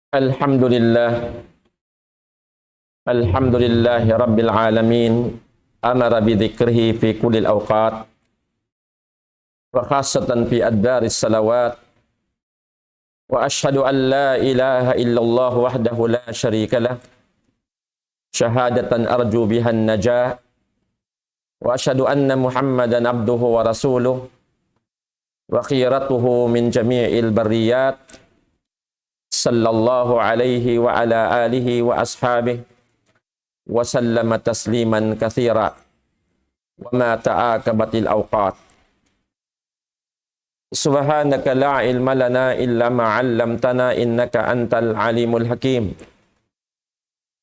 Alhamdulillah, alhamdulillahi rabbil alamin. Amara bidzikrihi fi kulli awqat wa khassatan fi adbaris salawat. Wa ashhadu an la ilaha illallah wahdahu la syarika lah, syahadatan arju bihan najah. Wa ashhadu anna Muhammadan abduhu wa rasuluh wa khiratuhu min jami'il barriyat. Sallallahu alaihi wa ala alihi wa ashabihi wa sallama tasliman katsira wa ma ta'akabatil awqat. Subhanaka la ilma lana illa ma 'allamtana innaka antal alimul hakim.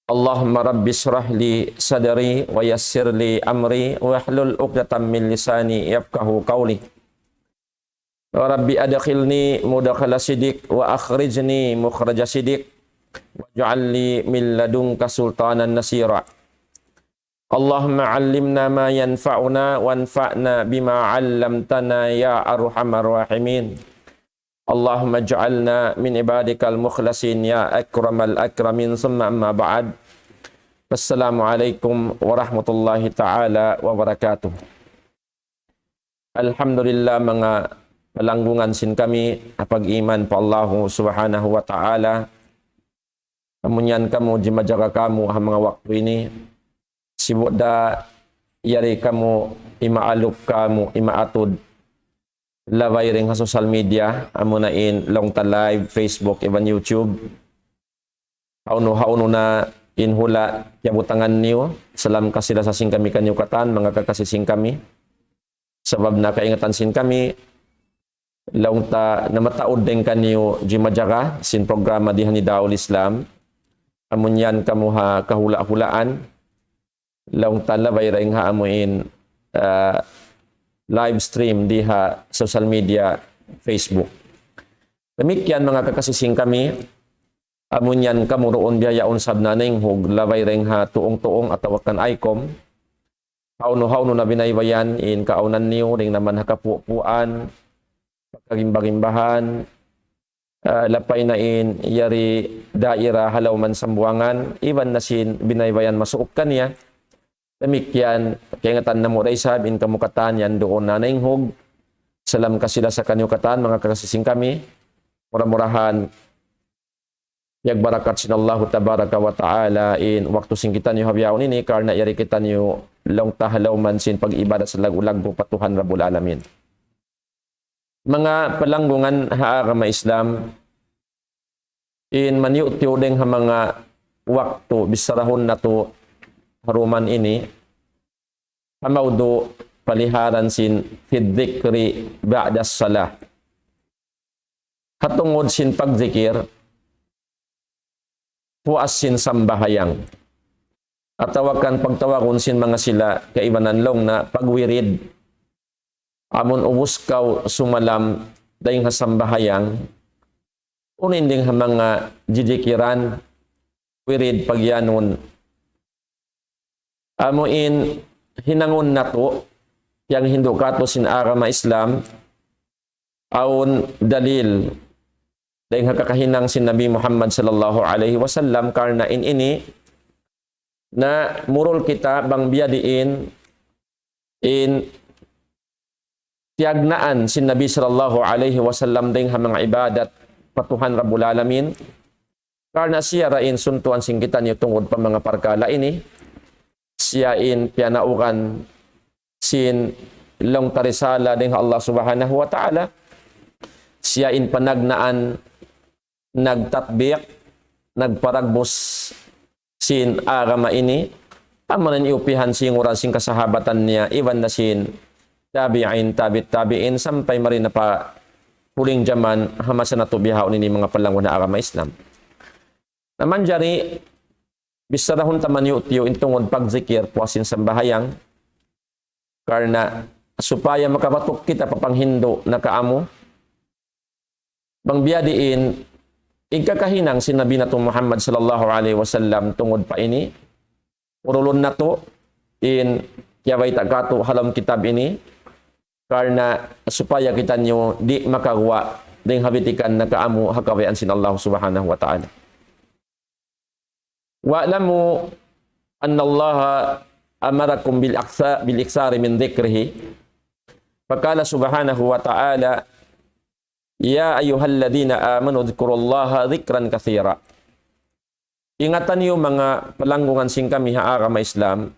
Allahumma rabbi shrah li sadri wa yassir li amri wa hlul 'uqdatam min lisani yafqahu qawli. Rabbi adkhilni mudkhala sidiq wa akhrijni mukhraja sidiq waj'alni min ladunka sultanan nasira. Allahumma 'allimna ma yanfa'una wanfa'na bima 'allamtana ya arhamar rahimin. Allahumma ij'alna min ibadikal mukhlasin ya akramal akramin. Summa amma ba'd. Wassalamualaikum warahmatullahi taala wabarakatuh. Alhamdulillah mga palanggungan sin kami apag-iman pa Allah subhanahu wa ta'ala. Amunyan kamu jimajaga kamu ha mga waktu ini. Sibuk da yari kamu imaaluk kamu imaatud. Laway ring ha social media. Amunain long ta live, Facebook, even YouTube. Hauno na inhula yabutangan niyo. Salam kasila sa sing kami kanyukatan, mga kakasising kami. Sabab na kaingatan sin kami. Laung ta namataod din kanyo jimajaga sin programa diha ni Daul Islam. Amunyan kamu ha kahula-hulaan. Laung ta labay ring ha amuin live stream diha social media Facebook. Demikian mga kakasising kami. Amunyan kamu roon biyayaon sabnaning hug labay ring ha tuong-tuong atau kan ICOM. Hauno na binaybayan in kaunan niyo ring naman ha kapupuan. Kagimbahan, lapay na in yari daira halaw man sambuangan, iban na sin binaybayan masuok kanya. Demikian, kayangatan na mo raysab in kamukatan yan doon na nainghog. Salam ka sila sa kanyukatan, mga kakasising kami. Murah-murahan, yagbarakat sinallahu tabaraka wa ta'ala in waktu singkitan nyo habyaon ini, karna yari kita nyo long tahalaw man sin pag-ibadat sa lag-ulag po patuhan rabul alamin. Mga palanggungan haagama Islam in maniutyo ding ha mga waktu bisarahon na to haruman ini hamaudo paliharan sin fidzikri ba'da salah. Hatungod sin pagzikir puas sin sambahayang atawakan pagtawagon sin mga sila kaibanan long na pagwirid. Amun ubus kaw sumalam dahing hasambahayang unin ding mga jijikiran wirid pagyanon amuin hinangon nato yang Hindu kato sin agama Islam aun dalil dahing hakakahinang sin Nabi Muhammad sallallahu alaihi wasallam karna ini na murul kita bang biadiin in tiagnaan sin Nabi sallallahu alaihi wasallam ding ha mga ibadat patuhan rabbul alamin karna siya rain suntuan singkitan yu tungod pa mga parkala ini siya in pianaukan sin long tarisala ding Allah subhanahu wa ta'ala siya in panagnaan nagtatbiq nagparagbos sin agama ini amanan iupihan singuran sin kasahabatan niya iwan na sin tabi'in sampai marina pa huling zaman hamasa na tubihaw nini mga palangon na agama Islam. Naman jari bisarahon taman yutiyo intungod pagzikir puasin sambahayang karna supaya makapatok kita papanghindo na kaamo bang biyadiin igkakahinang si Nabi nato Muhammad sallallahu alaihi wasallam tungod pa ini urulon nato in kiyaway tagato halam kitab ini karena supaya kita nyo di makagawa ding habitikan na kaamu hakawayan sin Allah subhanahu wa ta'ala. Wa'lamu anna Allah amarakum bil iksari min dhikrihi. Faqala subhanahu wa ta'ala, ya ayyuhalladzina amanu dzkurullaha dzikran katsira. Ingatan niyo mga palanggungan sing kami ha agama Islam.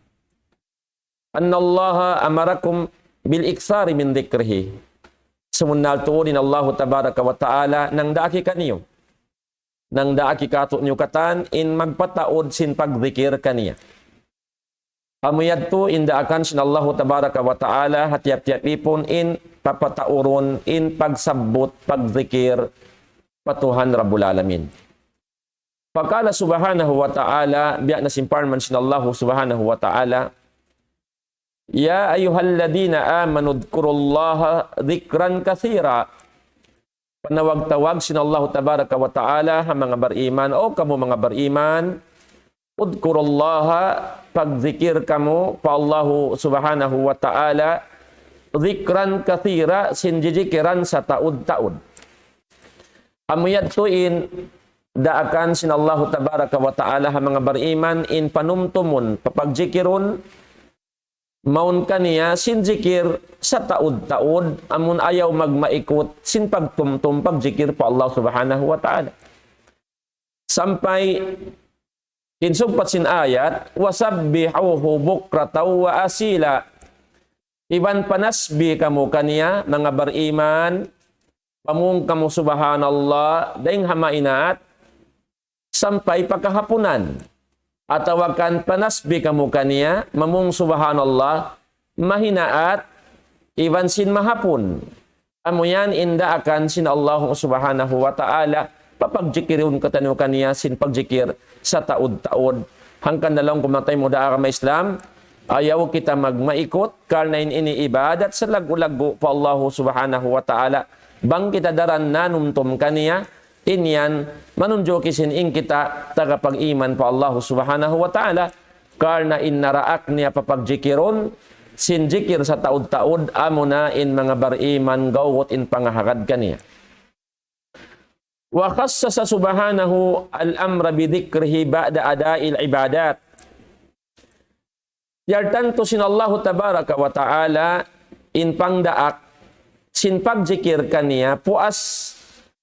Annallaha amarakum bil iksari min dzikrihi. Sumunal tuunin Allah tabaraka wa ta'ala nang daaki kaniyo. Nang daaki kato niyo katan in magpataod sin pagdzikir kaniya. Amuyad to inda akan sin Allah tabaraka wa ta'ala hatiap-tiap ipon in papatauron in pagsabot pagdzikir patuhan Rabbul Alamin. Faqala subhanahu wa ta'ala, biya na simparman sin Allah subhanahu wa ta'ala, ya ayyuhalladina amanu dhkurullaha dzikran katsira. Panawag-tawag sin Allah tabaraka wa ta'ala ha mga bariman o kamu mga bariman, udhkurullaha pagzikir kamu pa Allah subhanahu wa ta'ala dzikran katsira sinjijikiran sa taud-taud. Amuyad tuin daakan sin Allah tabaraka wa ta'ala ha mga bariman in panumtumun papagjikirun maun kaniya sin zikir sa taud-taud amun ayaw magmaikot sin pagtumtum pagjikir pa Allah subhanahu wa ta'ala. Sampai insugpat sin ayat wasabbihuhu bukrataw wa asila. Iban panasbi kamu kaniya mga bariman pamung kamu subhanallah daing hamainat sampai pagkahapunan. Atawakan panasbi kamu kaniya mamung subhanallah mahinaat iban sin mahapun. Amuyan inda akan sin Allah subhanahu wa ta'ala papagjikirun katanu kaniya sin pagjikir sa taud-taud. Hangkan na lang kumatay mo da agama Islam, ayaw kita magmaikot karena ini ibadat sa lagu-lagu pa Allah subhanahu wa ta'ala. Bang kita daran nanumtum kaniya, inyan manunjokisin in kita tagapag-iman pa Allah subhanahu wa ta'ala karena innaraak niya papagjikirun sin jikir sa taud-taud amuna in mga bariman gawot in pangahagad kaniya. Wa khassasa subhanahu al-amra bidhikrihi ba'da ada'il ibadat. Yartanto sin Allah tabaraka wa ta'ala in pangdaak sin pagjikir kaniya puas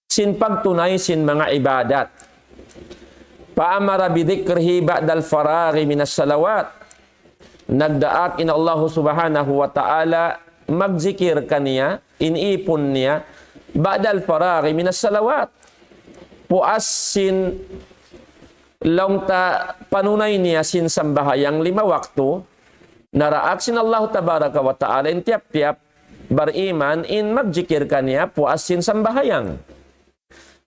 sin pagtunay sin mga ibadat. Paamara bidhikrihi ba'dal faraghi minas salawat. Nagdaak in Allah subhanahu wa ta'ala magzikir kaniya inipon niya ba'dal faraghi minas salawat. Puas sin longta panunay niya sin sambahayang 5 waktu naraak sin Allah tabaraka wa ta'ala in tiap-tiap bariman in magjikir kaniya puas sin sambahayang.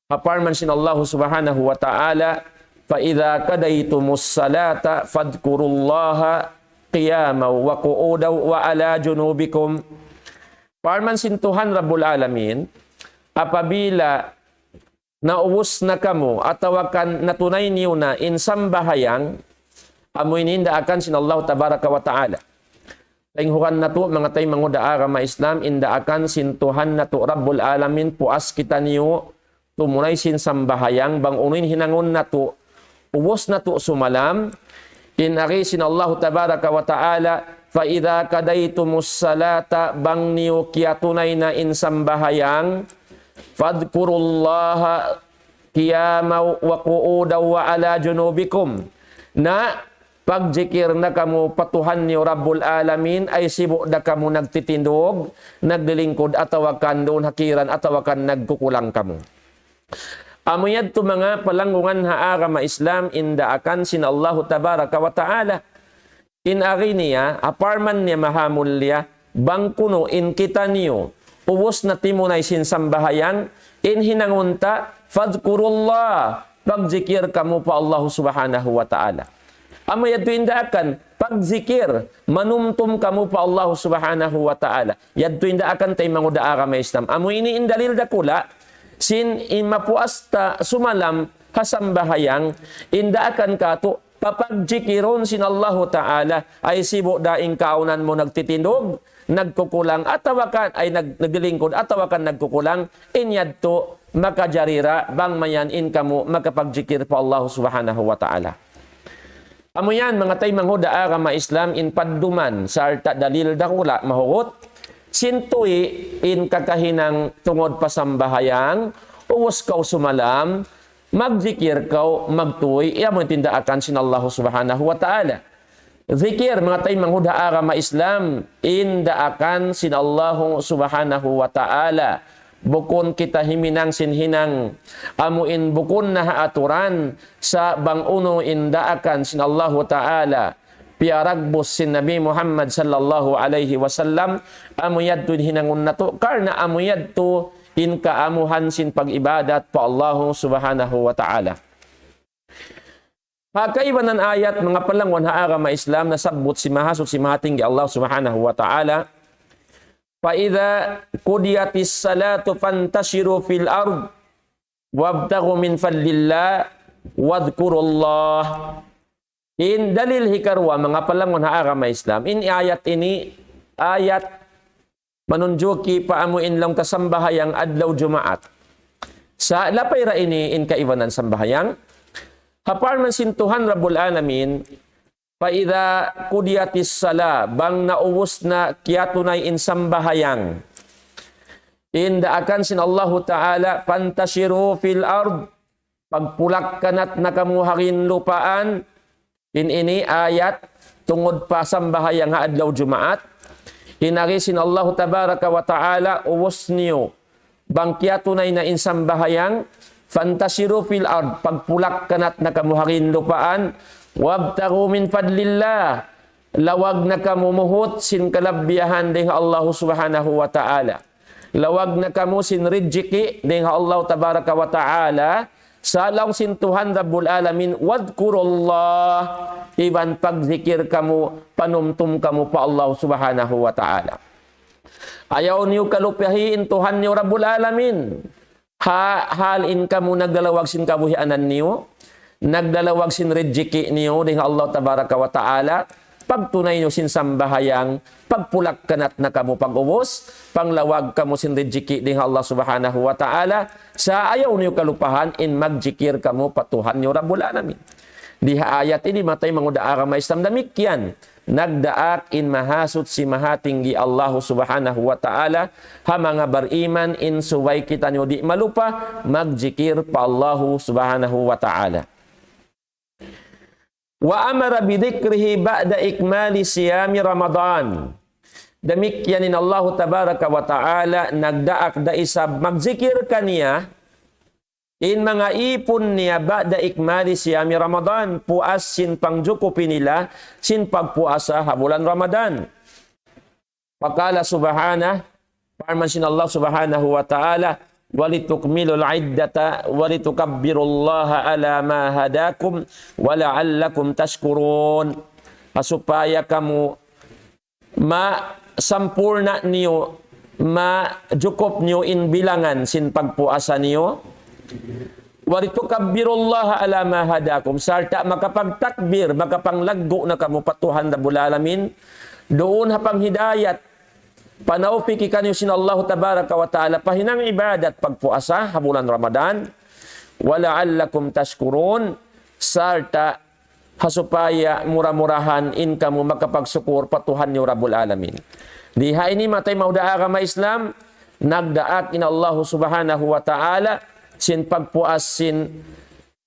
Aparman sin Allah subhanahu wa ta'ala fa idza kadaytumus salata fadhkurullaha qiyaman wa qu'udan wa ala junubikum. Aparman sin Tuhan Rabbul Alamin apabila nauwos na kamo atawakan natunay niyo na in sambahayang amoy ninda akan sin Allah tabaraka wa ta'ala. Lainghukan na to mga tay manguda agama Islam inda akan sin Tuhan na to Rabbul Alamin puas kita niyo tumunay sin sambahayang bang unin hinangon na to uwos na to sumalam in ari sin Allah tabaraka wa ta'ala fa idza kadaytumus salata bang niyo kiyatunay na in sambahayang fadhkurullaha qiyaman wa qu'udan wa ala junubikum. Na pagjikir na kamu patuhan ni Rabbul Alamin ay sibo da kamu nagtitindog, naglilingkod atawakan doon hakiran atawakan nagkukulang kamu. Amuyad to mga palanggungan ha agama Islam inda akan sin Allahu tabaraka wa ta'ala. In ari niya aparman niya mahamulya bangkuno in kita niyo uwos na timunay sin sambahayang in hinangunta fadhkurullah pagzikir kamu pa Allah subhanahu wa ta'ala. Amayad inda akan pagzikir manumtum kamu pa Allah subhanahu wa ta'ala. Yadto inda akan tay manguda agama Islam. Amo ini indalil dakula sin imapuasta sumalam hasambahayang inda akan kato papagjikiron sin Allah ta'ala ay sibo daing kaunan mo nagtitindog nagkukulang atawakan ay naglilingkod atawakan nagkukulang inyadto makajarira bang mayan in kamu makapagjikir pa Allah subhanahu wa ta'ala. Amo yan, mga tay manghuda agama Islam in padduman sa arta dalil dakula mahugot, sintui in kakahinang tungod pasambahayang, uwas kaw sumalam, magzikir kaw, magtuoy, iya mo tindaakan sin Allah subhanahu wa ta'ala. Zikir, mga tay manghuda agama Islam, indaakan sin Allah subhanahu wa ta'ala. Bukon kita himinang sinhinang, amuin bukon na haaturan sa banguno indaakan sin Allah ta'ala. Piaragbos sin Nabi Muhammad sallallahu alaihi wasallam, amuyad to hinangon na to, karna amuyad to in kaamuhan sin pag-ibadat pa Allah subhanahu wa ta'ala. Kakaibanan ayat mga palangwan haagama Islam na sabot si mahasot si mahatinggi Allah subhanahu wa ta'ala. Fa'idha kudiyatis salatu fantashiru fil ard wabtagu min fadlillah wadhkurullah. In dalil hikarwa mga palangwan haagama Islam. In ayat ini ayat manunjuki paamuin lang tasambahayang adlaw Jumaat. Sa lapay ra ini in kaibanan sambahayang hapar man sintuhan Rabbul Alamin paida kudiyatis sala bang nauwos na kiyatunay in sambahayang indaakan sin Allah Ta'ala pantashiru fil ard pagpulak kanat nakamuharin lupaan in ini ayat tungod pa sambahayang adlaw Jumaat. Inarisin Allah tabaraka wa ta'ala uwos niyo bangkya tunay na insambahayang fantasiru fil ard pagpulak kanat nakamuharin lupaan wabtagu min fadlillah lawag na kamumuhot sin kalabbiyahan ding Allah subhanahu wa ta'ala lawag na kamu sin rijiki ding Allah tabaraka wa ta'ala salaw sin Tuhan Rabbul Alamin wadhkurullah iban pagzikir kamu panumtum kamu pa Allah subhanahu wa ta'ala. Ayaw niyo kalupihin Tuhan niyo Rabbul Alamin. Halin kamu nagdalawag sin kabuhianan niyo, nagdalawag sin rejiki niyo ding Allah tabaraka wa ta'ala, pagtunay niyo sin sambahayang, pagpulak kanat na kamu pag-ubos, panglawag kamu sin rejiki ding Allah subhanahu wa ta'ala, sa ayaw niyo kalupahan in magjikir kamu patuhan niyo Rabbul Alamin. Di ayat ini matay manguda agama Islam damikyan nagdaak in mahasut si mahatinggi Allah subhanahu wa ta'ala ha mga bariman in suway kita nyo di malupa magjikir pa Allah subhanahu wa ta'ala. Wa amara bidikrihi ba'da ikmali siyami Ramadan. Damikyanin Allah tabaraka wa ta'ala nagdaak da isab magzikir kaniya in mga ipon niya ba'da ikmali siyami Ramadan, puas sin pangjukupin nila sin pagpuasa habulan Ramadan. Pakala subhanah, parman sin Allah subhanahu wa ta'ala, walitukmilul iddata, walitukabbirullaha ala ma hadakum, wala'allakum tashkurun. Supaya kamu sampurna niyo, majukup niyo in bilangan sin pagpuasa niyo, walitukabbirullaha ala ma hadakum sarta makapagtakbir makapanglaggo na kamo patuhan Rabbul Alamin doon hapang hidayat panaupiki kanyo sin Allah tabaraka wa ta'ala pahinang ibadat pagpuasa habulan Ramadan wala'allakum tashkurun sarta hasupaya murah-murahan in kamo makapagsukur patuhan niyo Rabbul Alamin. Diha ini matay mauda agama Islam nagdaak in Allah subhanahu wa ta'ala sin pagpuas sin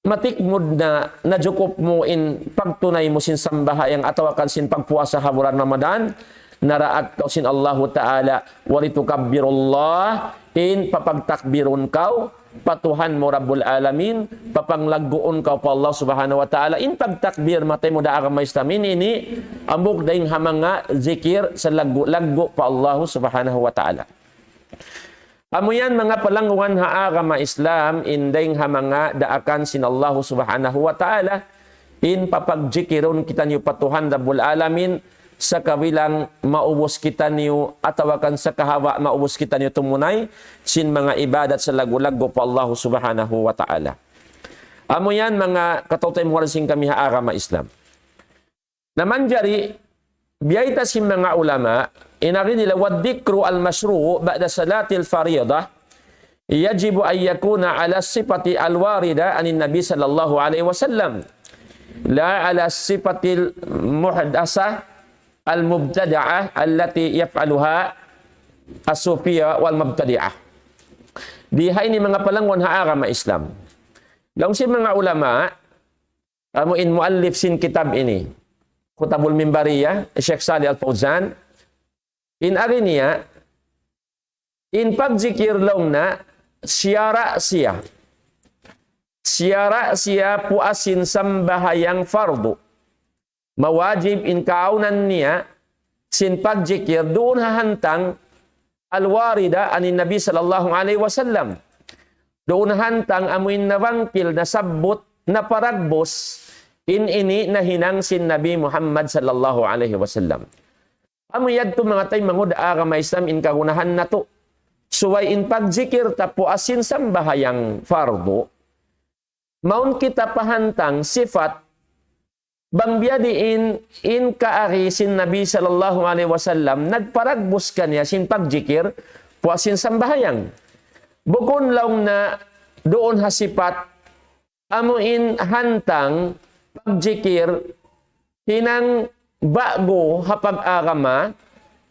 matikmod na najukup mo in pagtunay mo sin sambahayang atawakan sin pagpuasa habulan Ramadan naraat kaw sin Allah ta'ala walitukabbirullah in papagtakbirun kaw patuhan mo Rabbul Alamin papanglaggoon kaw pa Allah subhanahu wa ta'ala in pagtakbir matay mo da agama Islam ini ambog daing hamanga zikir sa laggo pa Allah subhanahu wa ta'ala. Amo yan mga palangwan ha agama Islam indeng ha mga daakan sin Allah subhanahu wa ta'ala in papagjikiron kita niyo patuhan Rabbul Alamin sa kawilang maubos kita niyo atawakan sa kahawa maubos kita niyo tumunay sin mga ibadat sa lagu-lago pa Allah subhanahu wa ta'ala. Amo yan mga katutay mo sing kami ha agama Islam. Naman jari biyayta sin mga ulama inari nila wadikru al-mashru' ba'da salatil faridah yajibu an yakuna ala sifati al-warida anin nabi sallallahu alaihi wasallam la ala sifatil muhdasah al-mubtada'ah allati yaf'aluha as-sufiyah wal mubtadi'ah. Diha ini mga palangon ha agama Islam. Lang si mga ulama amuin muallif sin kitab ini Kutabul Mimbariyah Syekh Salih Al-Fauzan in arinia in pagzikir law na siyara siya puasin sambahayang fardu mawajib in kaunan niya sin pagjikir doon hahantang alwarida anin Nabi sallallahu alaihi wasallam. Doon hantang amuin nawangkil na sabot na paragbos in ini na hinang sin Nabi Muhammad sallallahu alaihi wasallam. Amuyad to mga tay mangud agama Islam in kagunahan na to. Suway in pagjikir tapo asin sambahayang fardo. Maun kita pahantang sifat bang biyadiin in kaari sin Nabi sallallahu alaihi wasallam nagparagbos kanya sin pagjikir puasin sambahayang. Bukon lang na doon hasipat amuin hantang pagjikir hinang bago hapag-agama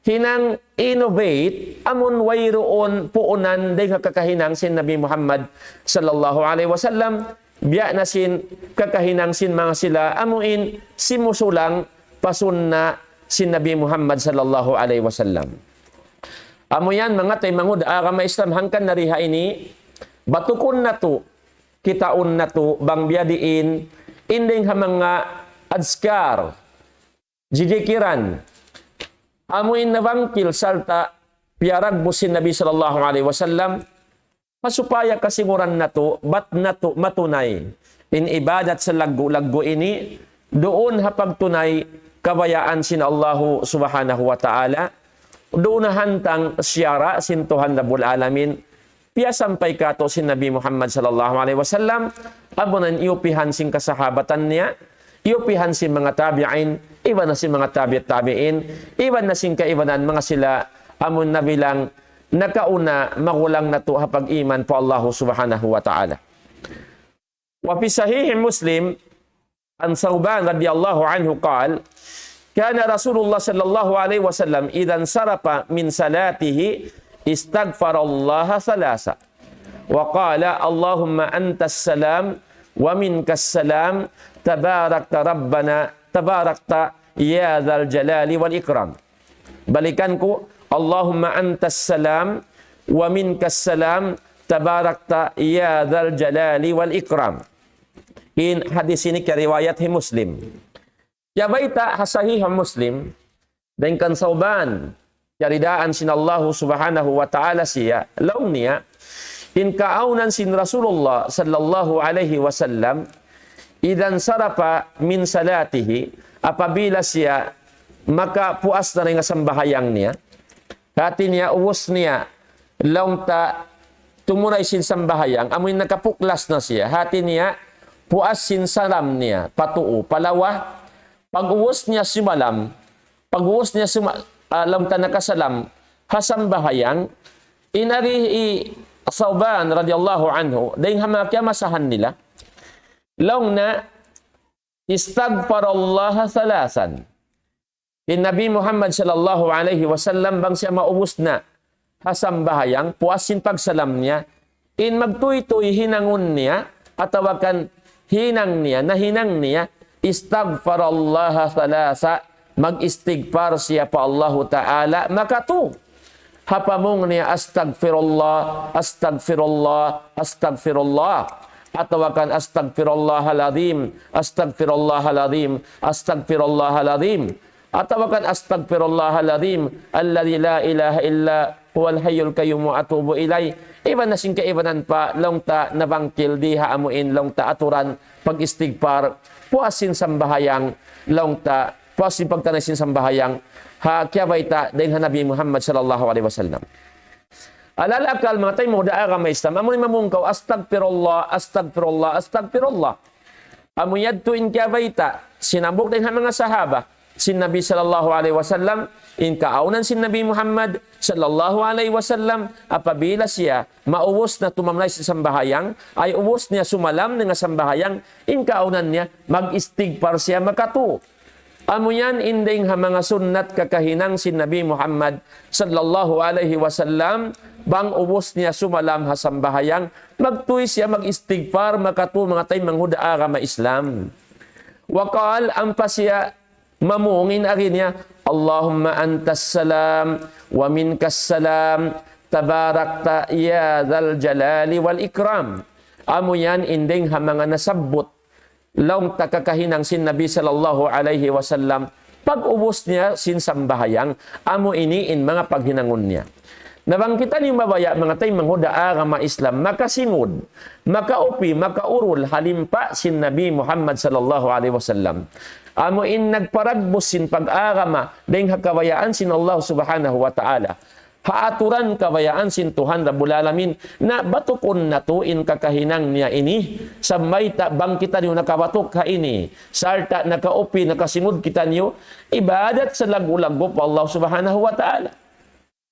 hinang innovate amun wayroon puunan day kakahinang sin Nabi Muhammad sallallahu alaihi wasallam. Biya na sin kakahinang sin mga sila amuin simusulang pasunna sin Nabi Muhammad sallallahu alaihi wasallam. Amo yan mga tay mangud agama Islam hangkan nariha ini batukon na to kitaon na to bang biyadiin inding ha mga adskar jijikiran amuin nabangkil salta piarag busin Nabi sallallahu alaihi wasallam. Masupaya kasiguran na to, bat na to matunay. In ibadat sa laggo-laggo ini, doon hapagtunay kabayaan sin Allahu subhanahu wa ta'ala. Doon na hantang siyara sin Tuhan Rabbul Alamin. Piya sampay ka to sin Nabi Muhammad sallallahu alaihi wasallam. Abunan iupihan sin kasahabatan niya. Iupihan sin mga tabi'in. Iwan na sin mga tabi'in. Iwan na sin kaiwanan mga sila amun na bilang nakauna magulang na to hapag iman po Allah subhanahu wa ta'ala. Wa fi sahih Muslim an Thawban radhiyallahu anhu qala kana Rasulullah sallallahu alaihi wasallam idan sarafa min salatihi istaghfara Allah thalasa wa qala Allahumma antas salam wa minkas salam tabarakta rabbana tabarakta ya dzal jalali wal ikram. Balikan ko Allahumma antas salam wa minkas salam tabarakta ya dzal jalali wal ikram. In hadis ini ke riwayat Muslim. Ya baita hasahih Muslim dan kan Thawban yaridaan sin Allah subhanahu wa ta'ala siya law niya in kaaunan sin Rasulullah sallallahu alaihi wasallam idan sarafa min salatihi apabila siya maka puas na rin sambahayang niya. Hati niya, uwos niya, laong ta tumuray sin sambahayang, amoy nakapuklas na siya. Hati niya, puas sin salam niya, patuo, palawa. Pag uwos niya simalam, pag uwos niya laong ta nakasalam, hasambahayang, inari Thawban radiyallahu anhu, dahil hamakya masahan nila, laong na, istagfarallaha thalasan. In Nabi Muhammad sallallahu alaihi wasallam bang siya maubos na hasambahayang puasin pagsalam niya in magtuy-tuy hinangon niya atawakan hinang niya na hinang niya istaghfarallaha thalasa mag-istighfar siya pa Allah Ta'ala makatu hapamong niya astagfirullah astagfirullah astagfirullah atawakan astagfirullahal-azim astagfirullahal-azim astagfirullahal-azim atawakan astagfirullahal-azim alladzi la ilaha illa huwal hayyul qayyum wa atubu ilai. Iban na sing kaibanan pa long ta nabangkil diha amuin long ta aturan pag-istighfar puasin sambahayang long ta puasin pagtanasin sambahayang ha kyabay ta dayon ha Nabi Muhammad sallallahu alaihi wasallam. Alalakal mga tayo mo daara may Islam amuin mamungkaw astagfirullah astagfirullah astagfirullah. Amuyad tuin kyabay ta sinabok din ha mga sahaba si Nabi sallallahu alaihi wasallam, in kaaunan si Nabi Muhammad sallallahu alaihi wasallam, apabila siya mauwas na tumamlay sa sambahayang, ay uwas niya sumalam nga sambahayang, in kaunan niya mag-istighfar siya makatu. Amo yan inding ha mga sunnat kakahinang si Nabi Muhammad sallallahu alaihi wasallam, bang ubos niya sumalam ha sambahayang, magtuy siya mag-istighfar makatu mga tay manghuda agama Islam. Wakal ang pasya mamungin ari niya, Allahumma antas salam wa minkas salam tabarakta ya dzal jalali wal ikram. Amo yan inding ha mga nasabot long takakahinang sin Nabi sallallahu alaihi wasallam, pag-ubos niya sin sambahayang, amo iniin mga paghinangon niya. Nabangkitan yung mabaya mga tay manghuda agama Islam, makasingod, makaupi, makaurul halimpa sin Nabi Muhammad sallallahu alaihi wasallam. Amo in nagparagbos sin pag-agama dahil hakawayaan sin Allah subhanahu wa ta'ala. Haaturan kawayaan sin Tuhan Rabbul Alamin na batukon na to in kakahinang niya ini sa may tabang kita niyo nakabatok ka ini sarta nakaupi nakasingod kita niyo ibadat sa lagu-lago pa Allah subhanahu wa ta'ala.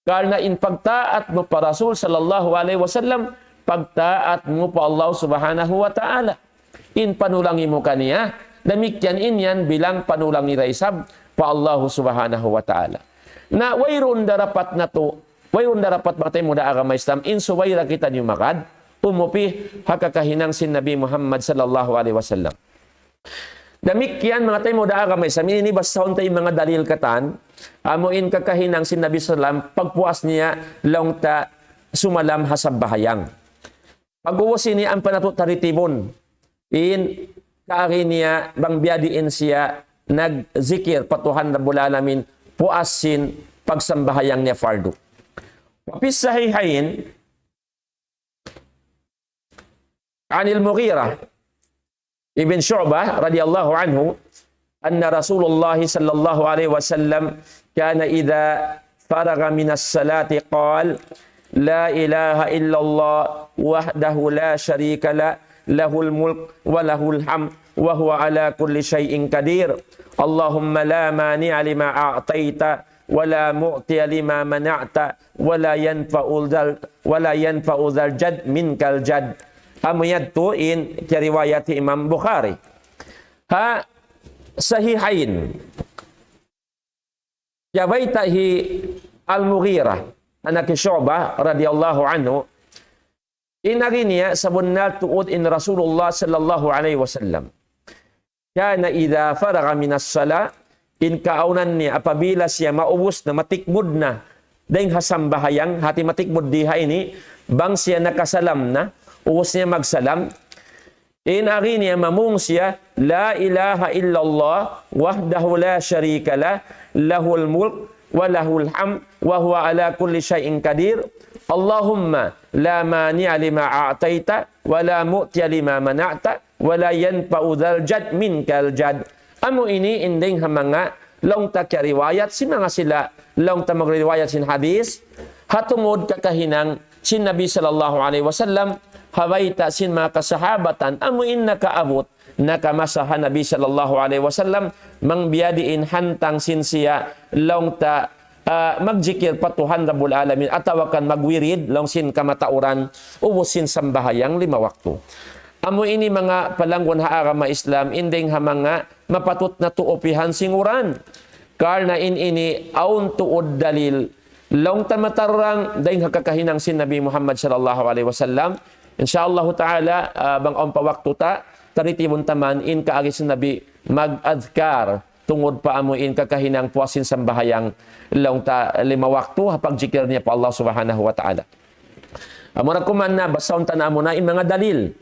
Karena in pagtaat mo pa Rasul sallallahu alaihi wasallam, pagtaat mo pa Allah subhanahu wa ta'ala. In panulangi mo kaniya, damikyan inyan bilang panulangi raisab pa Allah subhanahu wa ta'ala. Na wayron darapat na to, wayron darapat batay mo da agama Islam, inso wayra kita niyo makad, umupi hakakahinang sin Nabi Muhammad sallallahu alaihi wasallam. Damikyan mga tayo mo da agama Islam, ini basahon tayo mga dalil katan, amuin kakahinang sin Nabi sallam, pagpuas niya long ta sumalam hasabahayang. Pag-uwas ini ang panatutaritibon, in kaari niya bang biyadiin siya nagzikir patuhan Rabbul Alamin, puasin pagsambahayang niya fardu. Wapis sahihain, anil Mughirah ibn Syu'bah radhiyallahu anhu, anna Rasulullah sallallahu alaihi wasallam kana idza faraga minas salati qala la ilaha illallah wahdahu la syarika la lahul mulk wa lahul hamd wa huwa ala kulli syai'in qadir. Allahumma la mani'a lima a'taita wa la mu'tiya lima mana'ta wa la yanfa'u dzal jad minkal jad. Amuyad to in riwayat Imam Bukhari. Ha sahihain. Yabaitahi al-Mughirah anak Syu'bah radhiyallahu anhu, inari niya sa bunnal tuod in Rasulullah sallallahu alaihi wasallam. Kana idza faraga minas sala, in kaunan niya apabila siya maubos na matikbud na dahil hasambahayang hati matikbud diha ini bang siya nakasalam na ubos niya magsalam, in ari niya mamung siya la ilaha illallah wahdahu la syarika la lahul mulk wa lahul hamd wa huwa ala kulli syai'in qadir. Allahumma la mani'a lima a'taita wa la mu'tiya lima mana'ta wa la yanfa'u dzal jad minkal jad. Amo ini inding hamanga long ta riwayat si mga sila long ta magriwayat sin hadis hatungod kakahinang sin Nabi sallallahu alaihi wasallam hawaita sin mga kasahabatan amo in nakaabot nakamasaha Nabi sallallahu alaihi wasallam mangbiyadiin hantang sin siya long ta magjikir patuhan Rabbul Alamin atawakan magwirid long sin kamatauran ubusin sambahayang 5 waktu. Amo ini mga palanggon ha agama Islam inding ha mga mapatut na tuopihan singuran. Karna in ini aun tuod dalil long tamatarang daing hakakahinang sin Nabi Muhammad sallallahu alaihi wasallam. Insyaallah taala bang on pa waktu ta taritibon taman in kaagi sin Nabi mag-adhkar tungod pa amuin kakahinang puasin sambahayang long ta 5 waktu hapag jikir niya pa Allah subhanahu wa ta'ala. Amo na kuman na basahon ta na amo na in mga dalil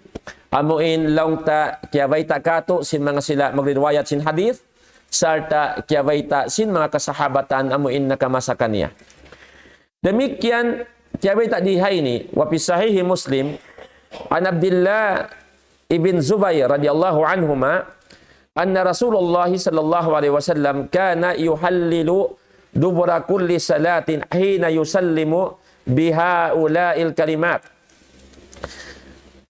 amuin long ta kiyabay ta kato sin mga sila magriwayat sin hadith sarta kiyabay ta sin mga kasahabatan amuin nakamasa kaniya. Demikian kiyabay ta dihay ni wa fi sahih Muslim an Abdullah ibn Zubair radhiyallahu anhuma anna Rasulullah sallallahu alaihi wasallam kana yuhallilu dubura kulli salatin hina yusallimu biha ula'il kalimat.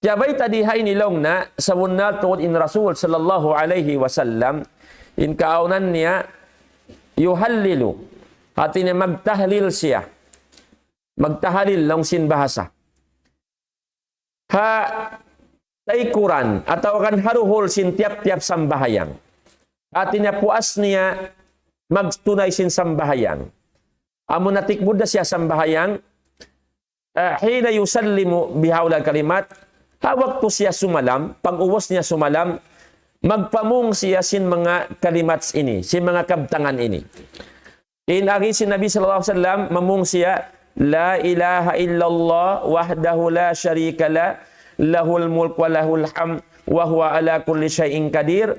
Kiyabay tadihay nilong na sa bunal tuod in Rasul sallallahu alaihi wasallam in kaunan niya yuhallilu, hati niya magtahlil siya. Magtahlil lang sin bahasa. Ha taikuran atau kan haruhul sin tiap-tiap sambahayang. Hati niya puas niya magtunay sin sambahayang. Amo natikbud na siya sambahayang, hina yusallimu bihaulal kalimat, hawak to siya sumalam, pag-uwas niya sumalam, magpamung siya sin mga kalimats ini, sin mga kabtangan ini. Inagi si Nabi sallallahu alaihi wasallam mamung siya, la ilaha illallah wahdahu la syarika la, lahul mulk wa lahul hamd wa huwa ala kulli syai'in qadir,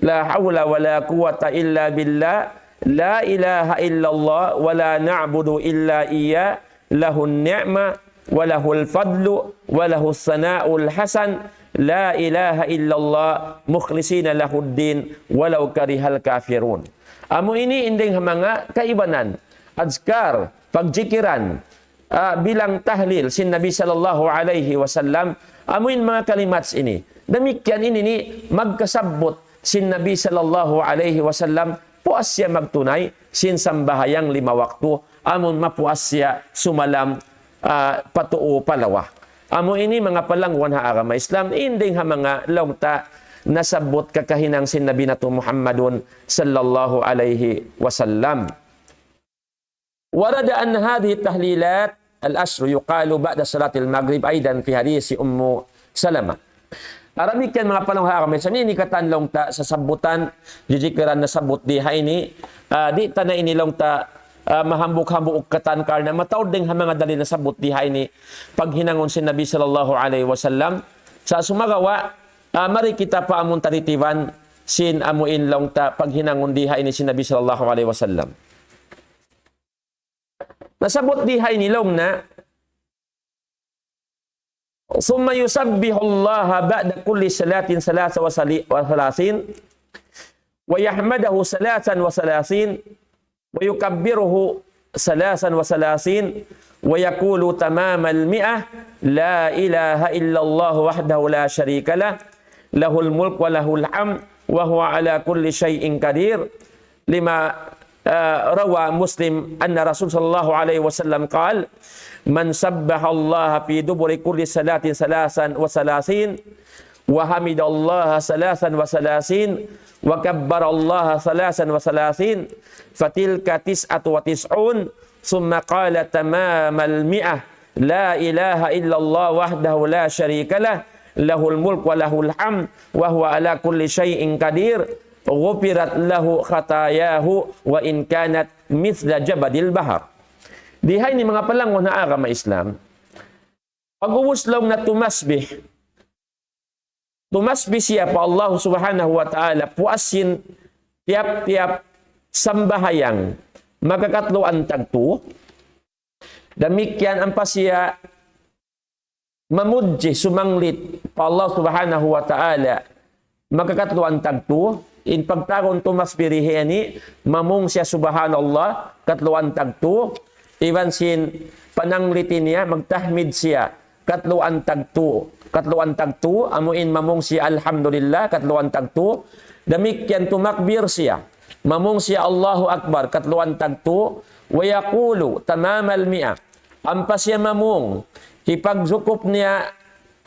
la haula wa la quwata illa billah, la ilaha illallah wa la na'budu illa iya, lahun ni'ma wa lahul fadlu wa lahus sana'ul hasan, la ilaha illallah mukhlisina lahuddin walau karihal kafirun. Amo ini inding mga kaibanan, azkar, pagjikiran, bilang tahlil sin Nabi sallallahu alaihi wasallam. Amuin mga kalimats ini. Demikian ini ni magkasabot sin Nabi sallallahu alaihi wasallam, puas siya magtunay sin sambahayang 5 waktu, amon mapuas siya sumalam patuo palawa. Amo ini mga palangwan ha agama Islam, inding ha mga longta nasabot kakahinang sin Nabi nato Muhammadun sallallahu alaihi wasallam. Warada an hadhihi tahlilat al-ashr yuqalu ba'da salatil maghrib aidan fi hadisi Ummu Salamah. Aramik yan mga panahon ha kami. Sa nini katanlong ta sa sabutan, jijikiran na sabot di ha ini, di ta na inilong ta mahambuk-hambuk katan kar na matawd ding ha mga dali na sabot di ha ini, pag hinangon si Nabi sallallahu alaihi wasallam, sa sumagawa, mari kita pa amon taritiban sin amuin long ta pag hinangon di ha ini si Nabi sallallahu alaihi wasallam. Nasabot di hay nilong na summa yusabbihu Allah ba'da kulli salatin salasa wa salasin wa yahmadahu salasan wa salasin wa yukabbiruhu salasan wa salasin wa yaqulu tamamal mi'ah la ilaha illallah wahdahu la syarika lah lahul mulk wa lahul hamd wa huwa ala kulli syai'in qadir. Lima روى مسلم أن رسول صلى الله عليه وسلم قال من سبح الله في دبر كل صلاة 33 وحمد الله 33 وكبر الله 33 فتلك 99 ثم قال تمام 100 لا إله إلا الله وحده لا شريك له له الملك وله الحمد وهو على كل شيء قدير ghufirat lahu khatayahu wa in kanat mithla jabadil bahar. Dihay ni mga palangon na agama Islam, pag-uwuslaw na tumasbih siya pa Allah subhanahu wa ta'ala, puasin tiap-tiap sambahayang magkakatloan tagto, damikyan ang pasiya mamudji sumanglit pa Allah subhanahu wa ta'ala magkakatloan tagto. In pagtagon tumasbirihi ani, mamung siya subhanallah, katluan tagto, iwan sin pananglitin niya, magtahmid siya, katluan tagto, amuin mamung siya alhamdulillah, katluan tagto, damikyan tumakbir siya, mamung siya Allahu Akbar, katluan tagto, wayakulu tamamal mi'a, ampas siya mamung, hipagzukup niya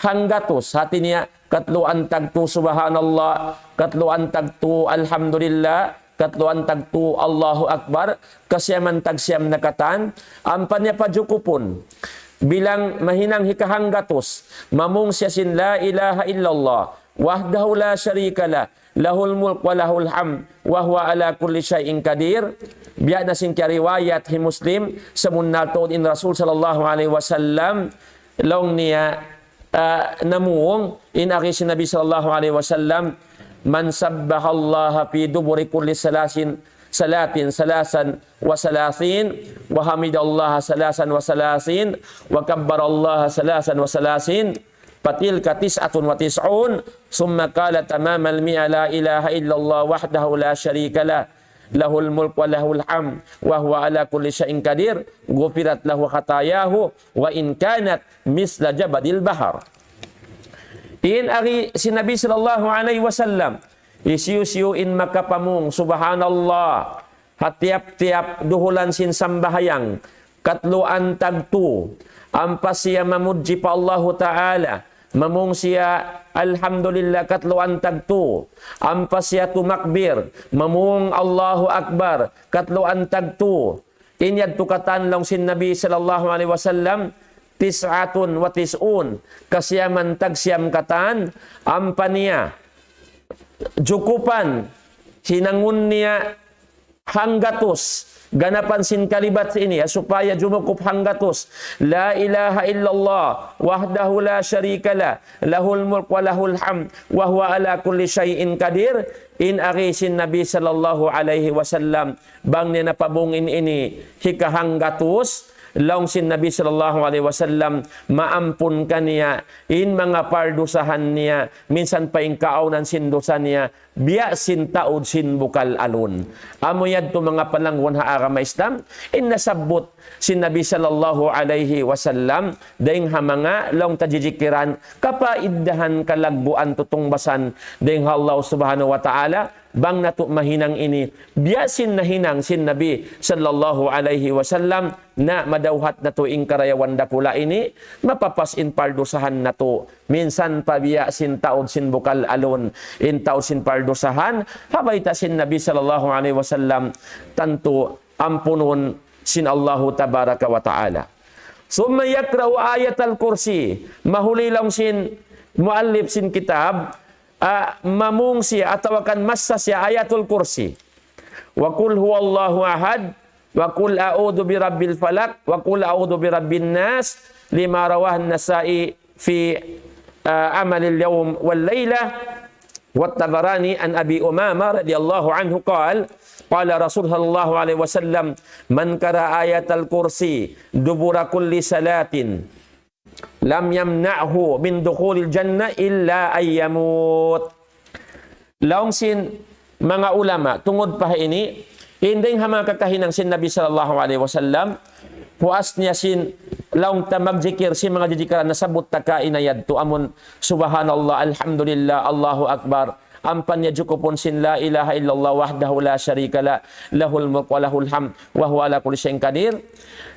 hanggatos, hati niya, katluan tagto subhanallah, katluan tagto alhamdulillah, katluan tagto Allahu Akbar, kasyaman tagsyam nakatan, ampan niya pajukupon, bilang mahinang hikahanggatos, mamung siya sin la ilaha illallah, wahdahu la syarika lah, lahul mulk wa lahul hamd, wa huwa ala kulli syai'in qadir. Biya na sin riwayat hi Muslim, samunal tuod in Rasul sallallahu alaihi wasallam, long niya, namuong inaki si Nabi sallallahu alaihi wasallam, man sabbaha Allah fi duburi kulli salatin salasan wa salasin wa hamidallaha salasan wa salasin wa kabbarallaha salasan wa salasin fatilka 99 summa qala tamamal mi'a la ilaha illallah wahdahu la syarika lah lahul mulk wa lahul hamd wa huwa ala kulli syai'in qadir ghufirat lahu khatayahu wa in kanat misla jabadil bahar. In ari si Nabi sallallahu alaihi wasallam isiu-siuin makapamung subhanallah hatiap-tiap duhulan sin sambahayang katluan tagtu ampas siya mamudji pa Allah Ta'ala mamung siya alhamdulillah katluan tagtu ampas siya tumakbir mamung Allahu Akbar katluan tagtu inyad tukatan long sin Nabi sallallahu alaihi wasallam tis'atun wa tis'un kasyaman tagsiyam katan ampaniya jukupan sinangun niya hanggatus ganapan sin kalibat ini supaya jumukup hanggatus la ilaha illallah wahdahu la syarikalah lahul mulk wa lahul hamd wa huwa ala kulli syai'in qadir in arisin Nabi sallallahu alaihi wasallam bang niya napabungin ini hikahanggatus laung sin Nabi sallallahu alaihi wasallam maampun kaniya in mga pardusahan niya minsan pa ingkaunan sin dosa niya biya sin taud sin bukal alun amoyad to mga palangwan ha agama Islam in nasabot sin Nabi sallallahu alaihi wasallam daing hamanga laung tajijikiran kapaiddahan kalagbuan tutungbasan daing Allah subhanahu wa ta'ala bang nato mahinang ini biyasin na hinang sin Nabi sallallahu alaihi wasallam na madawhat na to ing karayawan dakula ini mapapas in pardusahan na to minsan pabiya sin taod sin bukal alon in taod sin pardusahan habay ta sin Nabi sallallahu alaihi wasallam tanto ampunon sin Allahu tabaraka wa ta'ala summa yakra'u ayat al-kursi mahuli lang sin muallif sin kitab mamung siya atau akan masa siya ayatul kursi wa qul huwallahu ahad wa qul a'udzu birabbil falaq wa qul a'udzu birabbin nas lima rawah an-nasa'i fi amalil yawm wal laylah wa at-tabarani an abi umama radhiyallahu anhu qala rasul sallallahu alaihi wasallam man qara ayatal kursi dubura kulli salatin lam yamna'hu min dukhulil jannah illa ayyamut. Laong sin mga ulama tungod pa ini inding hama kakahinang sin Nabi sallallahu alaihi wasallam puas niya sin laong tamagjikir si mga jijikaran na sabot taka inayad to amon subhanallah alhamdulillah Allahu akbar ampan niya jukupon sin la ilaha illallah wahdahu la syarikalah lahul mulk wa lahul hamd wa huwa ala kulli syai'in qadir.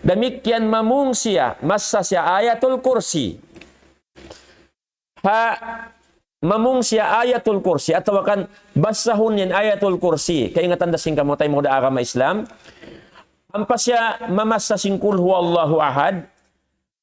Demikian mamung siya masa siya ayatul kursi mamung siya ayatul kursi atau akan basahun yan ayatul kursi kaya nga tanda sing kamotay mo da agama Islam ampas siya mamasa sing kul huwallahu ahad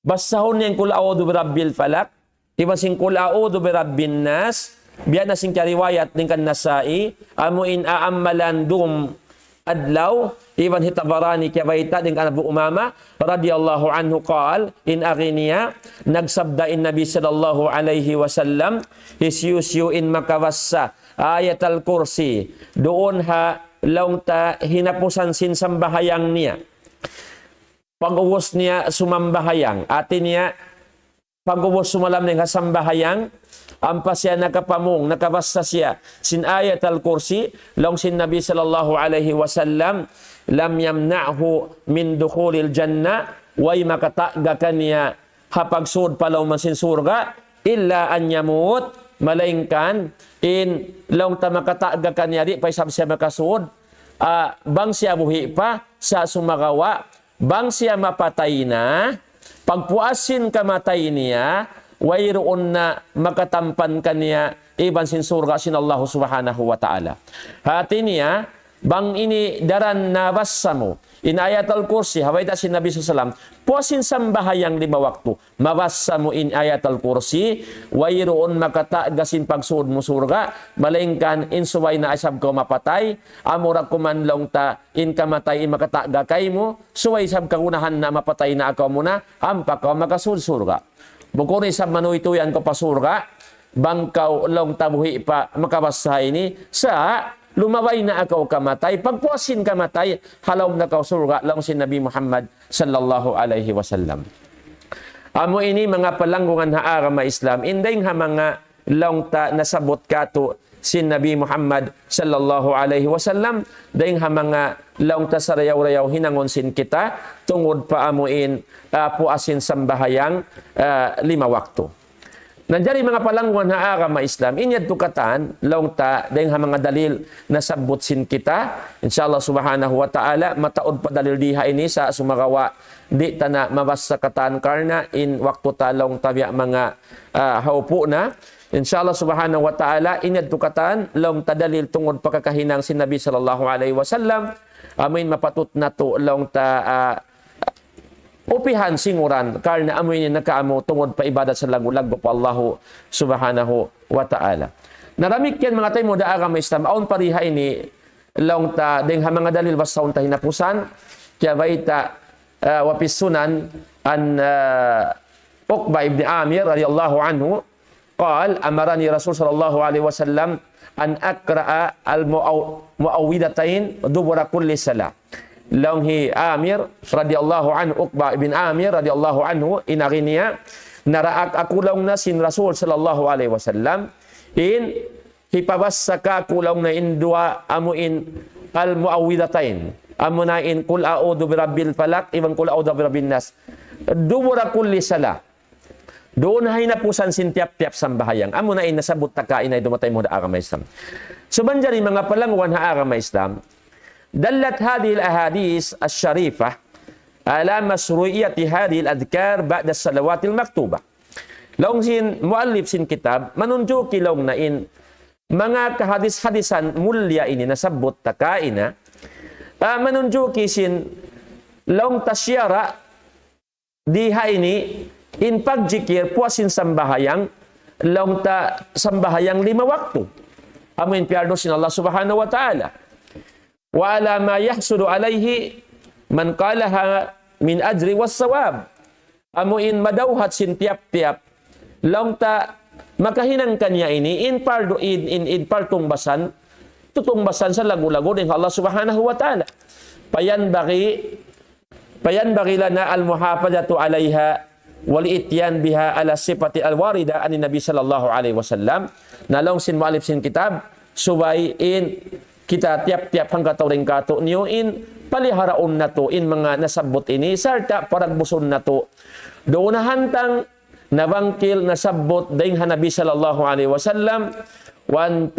basahun yan kul a'udzu birabbil falaq iba sing kul a'udzu birabbin nas biya na sing riwayat ning kan Nasai amu in aammalan dum adlaw iban hitabarani kabaita ding Abu Umama radhiyallahu anhu qal in aghniya nagsabda in Nabi sallallahu alaihi wasallam hisyusyu in makawassa ayatul kursi doon ha laung ta hinapusan sin sambahayang niya pag-uwas niya sumambahayang atin niya pag-uwas sumalam ning sambahayang ampas siya nakapamong, nakabasa siya sin ayat al-kursi, long sin Nabi sallallahu alaihi wasallam, lam yamna'hu min dukhulil jannah, way makataga kaniya hapagsud palaw man sin surga, illa an yamut, malaingkan, in long ta makataga kaniya di, paisab siya makasud, bang siya buhi pa, sa sumagawa, bang siya mapatay na, pagpuasin kamatay niya, wayroon na makatampan kaniya iban sin surga sin Allah subhanahu wa ta'ala. Hati niya, bang ini daran nabasa mo, in ayatul kursi, hawayta sin Nabi sallam, puasin sambahayang 5 waktu, mabasa mo in ayatul kursi, wayroon makatagasin pagsuod mo surga, malingkan in suway na asab ko mapatay, amura kumanlong ta, in kamatay in makataga kay mo, suway sab kaunahan na mapatay na ako muna, ampa ko makasuod surga. Bukuri sa manuituyan ko pa surga, bangkaw long tabuhi pa makabasahay ni, sa lumaway na akaw kamatay, pagpuasin kamatay, halaw na kaw surga, lang si Nabi Muhammad sallallahu alaihi wasallam. Amo ini mga palanggungan ha agama Islam, indeng ha mga long ta nasabot kato si Nabi Muhammad sallallahu alaihi wasallam, dahing ha mga long ta sarayaw-rayaw hinangon sin kita, tungod pa amuin puasin sambahayang 5 waktu. Nandiyan mga palangwan na agama Islam, inyad tukatan, laong ta, dahil mga dalil na sabutsin kita, inshallah subhanahu wa ta'ala, mataod pa dalil diha ini sa sumagawa, di ta na mabasa katan karna, in waktu talong tabya mga haupo na, inshallah subhanahu wa ta'ala, inyad tukatan, laong ta dalil tungod pagkakahinang si Nabi sallallahu alaihi wasallam, amin mapatut na to, laong ta, upihan singuran karena amoy ni nakaamo tungod pa ibadat sa lagu-lagu po Allah subhanahu wa ta'ala. Naramik yan mga tayo mo da agama Islam aon pariha ini laong ta deng mga dalil basaon ta hinapusan kaya baita wapisunan an Uqba ibn Amir radhiyallahu anhu qal amarani Rasul sallallahu alaihi wasallam an akra'a al-muawwidatain dubura kulli salah. Laong hi Amir radhiyallahu anhu Uqba ibn Amir radhiyallahu anhu inarinia naraak aku laong na sin Rasul sallallahu alaihi wasallam in hipabassa aku laong na in dua amuin al muawwidatain amunain qul a'udzu birabbil falaq ibang qul a'udzu birabbin nas dubura kulli salah. Doon hay napusan sin tiap-tiap sambahayang amunain nasabut takain ay dumatay mo da agama Islam. Subanjari mga palangwan ha agama Islam دلت هذه الأحاديث الشريفة على مشروعية هذه الأذكار بعد الصلوات المكتوبة. Long sin muallif sin kitab manunjuki long na in mga kahadis-hadisan mulya ini nasabot takaina manunjuki sin long tasyara diha ini in pagjikir puasin sambahayang long ta sambahayang 5 waktu. Amin piardo sin Allah subhanahu wa ta'ala. Wa ala ma yahsulu alaihi man qalaha min ajri was sawab. Amuin madawhat sin tiap-tiap laong ta makahinang kanya ini in partong basan tutong basan sa lagu-lago ng Allah subhanahu wa ta'ala. Payan bagi lana al-muhafazatu alaiha wal ityan biha ala sifati al-warida ani Nabi sallallahu alaihi wasallam. Nalong sin mualif sin kitab subay in kita tiap-tiap hangga tauring kato niyo in paliharaon na to in mga nasabot ini sarta paragbuson na to doon na hantang nabangkil nasabot dahing Nabi sallallahu alaihi wasallam wan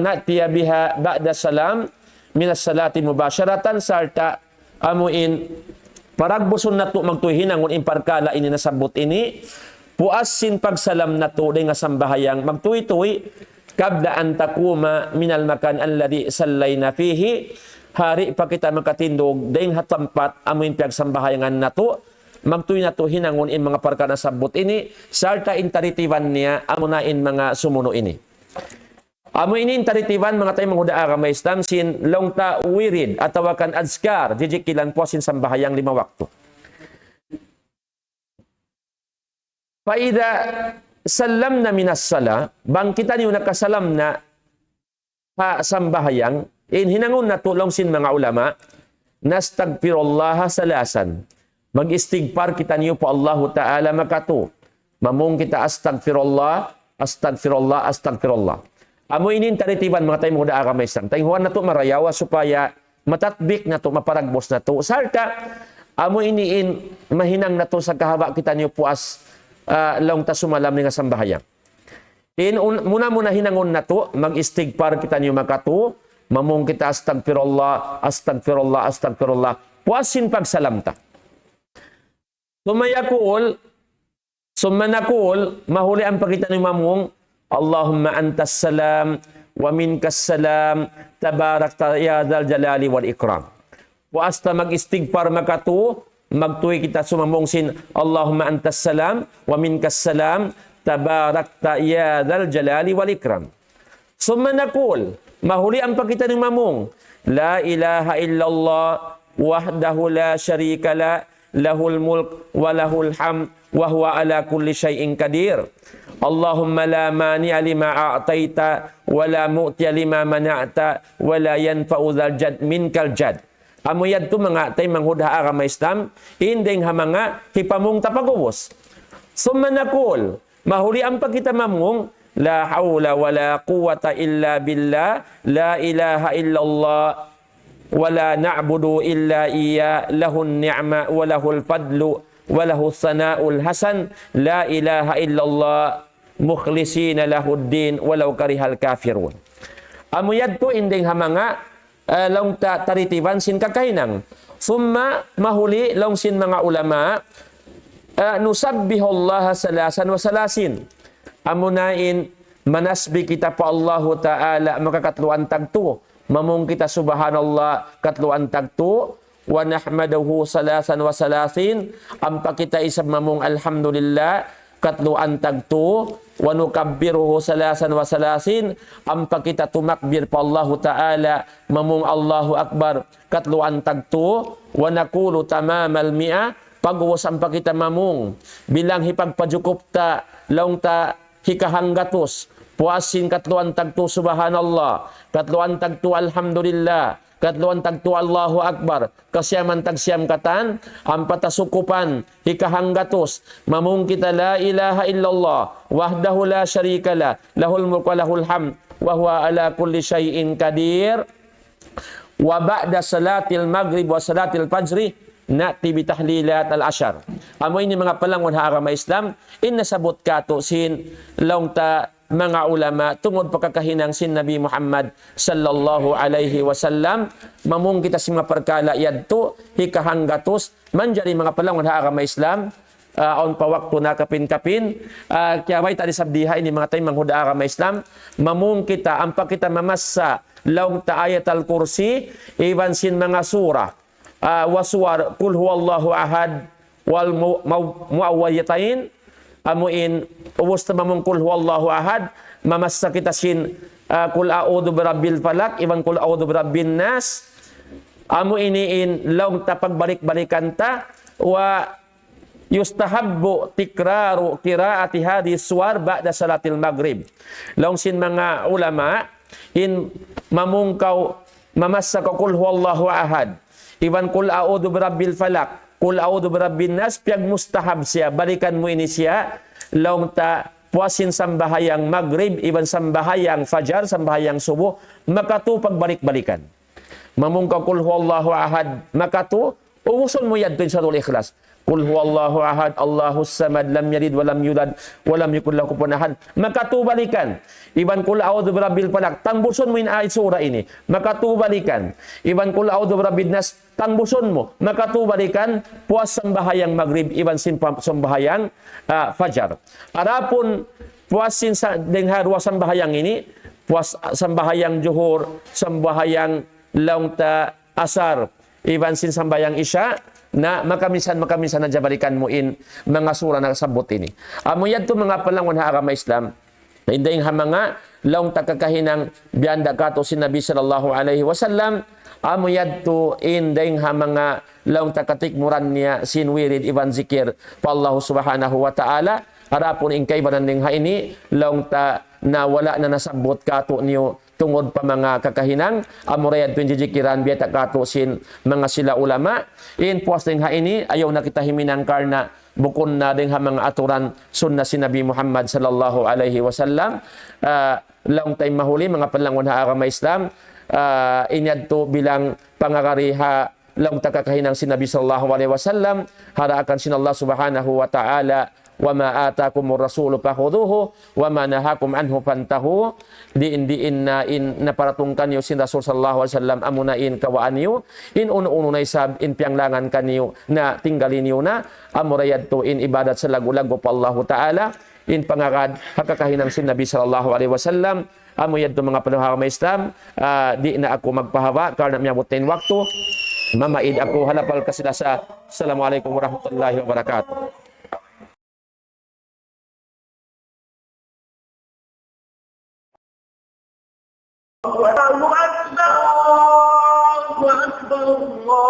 natiya biha ba'da salam minas salati mubasharatan sarta amuin paragbuson na to magtuhinangon in parkala ini nasabot ini puasin pagsalam na to dahing sambahayang magtuy-tuy kabla an takuma minal makan alladhi sallayna fihi hari pa kita makatindog daing hatampat amuin pagsambahayangan nato magtuy nato hinangon in mga parkana sabot ini sarta intaritivan niya amunain mga sumuno ini. Amo ini intaritivan mga tayo mga agama Islam sin long ta wirid atawakan azkar jijikilan po sin sambahayang 5 waktu. Faida salam na minas sala, bangkitan yung nakasalam na sambahayang, hinangon na tulong sin mga ulama, nastagfirullaha salasan. Mag-istigfar kita niyo po Allahu Ta'ala makato. Mamong kita astagfirullah, astagfirullah, astagfirullah. Amo inin taritiban mga tayo mga agama Islam. Tayong na to marayawa supaya matatbik na to, maparagbos na to. Sarta, amo iniin mahinang na to sa kahaba kita niyo po as long ta sumalam nga sambahayang. Muna hinangon na to, mag-istigfar kita niyo makato, mamong kita astagfirullah, astagfirullah, astagfirullah. Puasin pagsalam ta. Sumanakul, mahuli ang pagkita niyo mamong, Allahumma antas salam, wa minkas salam, tabarakta ya dzal jalali wal ikram. Puasta mag-istigfar makato, magtuwi kita sumamong sin Allahumma antas salam wa minkas salam tabarakta ya dzal jalali wal ikram. Summa naqul mahuli ang pagkita ng mamong la ilaha illallah wahdahu la syarika la lahul mulk wa lahul hamd wa huwa ala kulli syai'in qadir. Allahumma la mani'a lima a'taita wa la mu'tiya lima mana'ta wa la yanfa'u dzal jad minkal jad. Amuyad to mga tay manghudha agama Islam indeng ha mga hipamong tapagubos. Sumanakul mahuli ang pagkita mamong la haula wala quwata illa billah la ilaha illallah wala na'budu illa iya lahun ni'ma walahul fadlu walahu sana'ul hasan la ilaha illallah mukhlisina lahuddin walau karihal kafirun. Amo yadto inding hamanga long taritiban sin kakainang. Summa mahuli long sin mga ulama nusabbihullaha salasan wa salasin. Amunain manasbi kita pa Allahu Ta'ala makakatluan tagto. Mamung kita subhanallah katluan tagto. Wa nahmadahu salasan wa salasin. Ampa kita isab mamung alhamdulillah katluan tagto. Wa nukabbiruhu salasan wa salasin. Ampa kita tumakbir pa Allahu Ta'ala mamung Allahu Akbar katluan tagto. Wa nakulu tamamal mi'a. Pagwas ampa kita mamung bilang hipagpajukup ta laung ta hikahanggatos puasin katluan tagto subhanallah katluan tagto alhamdulillah katluan tagto Allahu Akbar kasyaman tagsyam katan ampa tasukupan hikahanggatos mamung kita la ilaha illallah wahdahu la syarikalah lahul mulku wa lahul hamd wa huwa ala kulli syai'in qadir wa ba'da salatil maghrib wa salatil fajri na'ti bitahlilat al-ashar. Amo ini mga palangon ha agama Islam, inasabot kato sin laung ta mga ulama tungod pagkakahinang sin Nabi Muhammad sallallahu alaihi wasallam mamung kita si mga perkala yadto hikahanggatos manjari mga palangon ha agama Islam on pa waktu na kapin-kapin kaya way tadi sabdiha ini mga tay manghuda agama Islam mamung kita ampa kita mamassa laung ta ayat al-kursi iban sin mga surah wasuar kul huwallahu ahad wal muawwiyatain amuin ubos tamamong kul huwallahu ahad mamassa kita sin kul a'udzu birabbil falaq iban kul a'udzu birabbin nas amu iniin laung tapagbalik-balikan ta wa yustahabbu tikraru qiraati hadhihi suwar ba'da salatil maghrib laung sin mga ulama in mamungkaw mamassa ka kul huwallahu ahad iban kul a'udzu birabbil falaq, kul a'udzu birabbin nas, piag mustahab siya, balikan mo ini siya, laung ta puasin sambahayang maghrib, iban sambahayang fajar, sambahayang subuh, makatu pagbalik-balikan. Mamungkaw kul huwallahu ahad, makatu, ubuson mo yan sa Suratul Ikhlas. Kul huwallahu ahad, Allahus samad, lam yalid walam yulad, walam yakul lahu kufuwan ahad. Makatubalikan. Iban kul a'udzu birabbil falaq, tangbuson mo in ayat surah ini. Makatubalikan. Iban kul a'udzu birabbin nas, tangbuson mo. Makatubalikan puas sambahayang maghrib, iban sambahayang fajar. Arapun puasin sa dengharwa sambahayang ini, puas sambahayang juhur, sambahayang laungta asar, iban sin sambayang isya, na makaminsan na jabalikan mo in mga sura na sabot ini. Amo yadto mga palangon ha agama Islam. Hindi nga mga laung takakahinang biyanda kato si Nabi sallallahu alaihi wasallam. Amo yadto hindi nga mga laung takatikmuran niya sinwirid iban zikir pa Allah subhanahu wa ta'ala. Harapon in kay bananding ha ini laung ta na wala na nasabot kato niyo tungod pa mga kakahinang amurayad pinjijikiran biyata kato sin mga sila ulama in posting ha ini ayaw na kita himinang karna bukon na din ha mga aturan sunna si Nabi Muhammad sallallahu alaihi wasallam laung tay mahuli mga palangon ha agama Islam inyadto bilang pangagariha laung takakahinang si Nabi sallallahu alaihi wasallam haraakan sin Allah subhanahu wa ta'ala wa ma atakumur rasulu fakhuduhu wa ma nahakum anhu fantahu diin na in naparatungkan yu sin Rasul sallallahu alaihi wasallam amunain kawaan yu in uno na isab in pianglangan kanyo na tinggalin yu na amurayad to in ibadat sa lagu-lagu pa Allah ta'ala in pangagad hakakahinang sin Nabi sallallahu alaihi wasallam amuyad to mga panuhang Islam di na ako magpahawa karena miyabutin waktu mamaid ako halapal kasila sa assalamualaikum warahmatullahi wabarakatuh. الله أكبر الله أكبر الله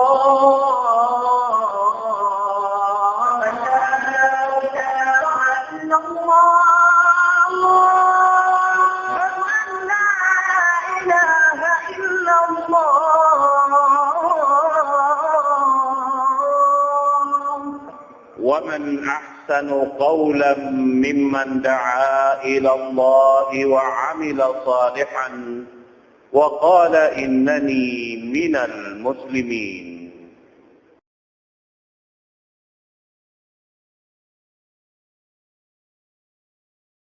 لا إله إلا الله لا إله إلا الله ومن أحسن قولا ممن دعا إلى الله وعمل صالحا وقال إنني من المسلمين.